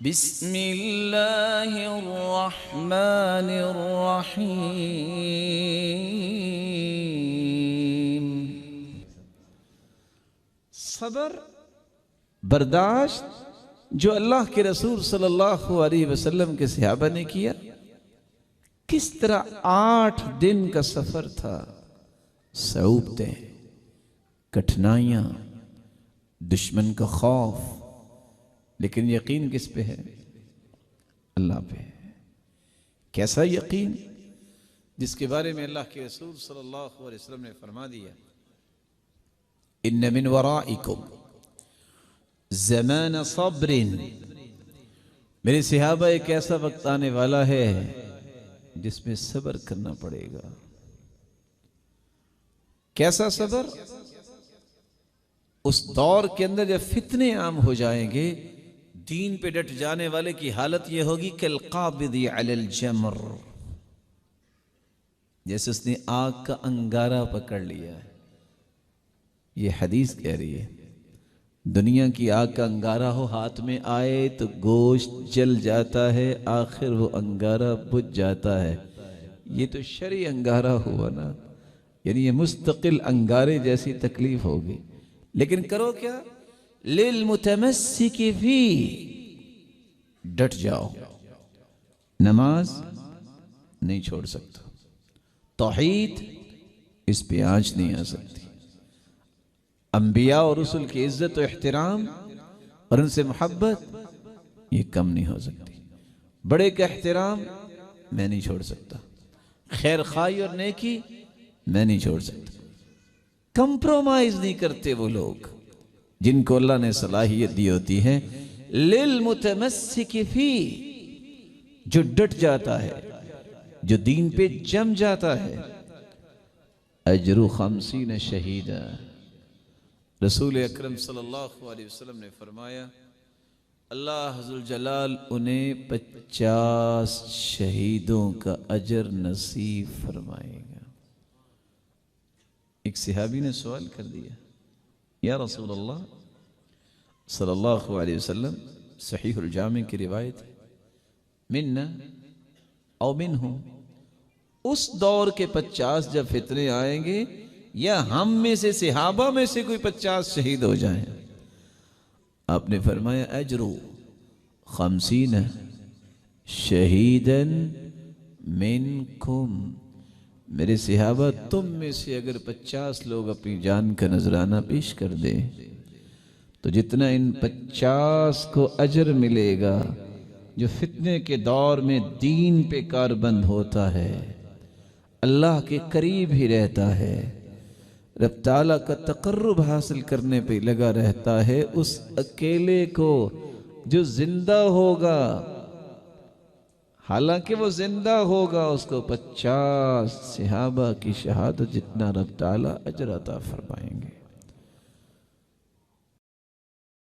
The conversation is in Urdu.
بسم اللہ الرحمن الرحیم۔ صبر، برداشت جو اللہ کے رسول صلی اللہ علیہ وسلم کے صحابہ نے کیا، کس طرح 8 دن کا سفر تھا، صعوبتیں، کٹھنائیاں، دشمن کا خوف، لیکن یقین کس پہ ہے؟ اللہ پہ۔ کیسا یقین؟ جس کے بارے میں اللہ کے رسول صلی اللہ علیہ وسلم نے فرما دیا، ان من ورائکم زمان صبر، میرے صحابہ ایک ایسا وقت آنے والا ہے جس میں صبر کرنا پڑے گا۔ کیسا صبر؟ اس دور کے اندر جب فتنے عام ہو جائیں گے، دین پہ ڈٹ جانے والے کی حالت یہ ہوگی کہ القابض علی الجمر، جیسے اس نے آگ کا انگارہ پکڑ لیا ہے۔ یہ حدیث کہہ رہی ہے، دنیا کی آگ کا انگارہ ہو، ہاتھ میں آئے تو گوشت جل جاتا ہے، آخر وہ انگارہ بجھ جاتا ہے۔ یہ تو شرعی انگارہ ہوا نا، یعنی یہ مستقل انگارے جیسی تکلیف ہوگی، لیکن کرو کیا؟ للمتمسک فی، ڈٹ جاؤ، نماز نہیں چھوڑ سکتا، توحید اس پہ آنچ نہیں آ سکتی، انبیاء اور رسل کی عزت و احترام اور ان سے محبت یہ کم نہیں ہو سکتی، بڑے کا احترام میں نہیں چھوڑ سکتا، خیر خواہی اور نیکی میں نہیں چھوڑ سکتا۔ کمپرومائز نہیں کرتے وہ لوگ جن کو اللہ نے صلاحیت دی ہوتی ہے۔ للمتمسک فی، جو ڈٹ جاتا ہے، جو دین پہ جم جاتا ہے، اجر 50 شہیدا، رسول اکرم صلی اللہ علیہ وسلم نے فرمایا اللہ ذوالجلال انہیں 50 شہیدوں کا اجر نصیب فرمائے گا۔ ایک صحابی نے سوال کر دیا، یا رسول اللہ صلی اللہ علیہ وسلم، صحیح الجامع کی روایت ہے، مننا او منہم، اس دور کے 50 جب فتنے آئیں گے، یا ہم میں سے صحابہ میں سے کوئی 50 شہید ہو جائیں؟ آپ نے فرمایا اجر 50 شہیداً منکم، میرے صحابہ تم میں سے اگر 50 لوگ اپنی جان کا نذرانہ پیش کر دیں تو جتنا ان 50 کو اجر ملے گا، جو فتنے کے دور میں دین پہ کاربند ہوتا ہے، اللہ کے قریب ہی رہتا ہے، رب تعالیٰ کا تقرب حاصل کرنے پہ لگا رہتا ہے، اس اکیلے کو جو زندہ ہوگا، حالانکہ وہ زندہ ہوگا، اس کو 50 صحابہ کی شہادت جتنا رب تعالیٰ اجر عطا فرمائیں گے۔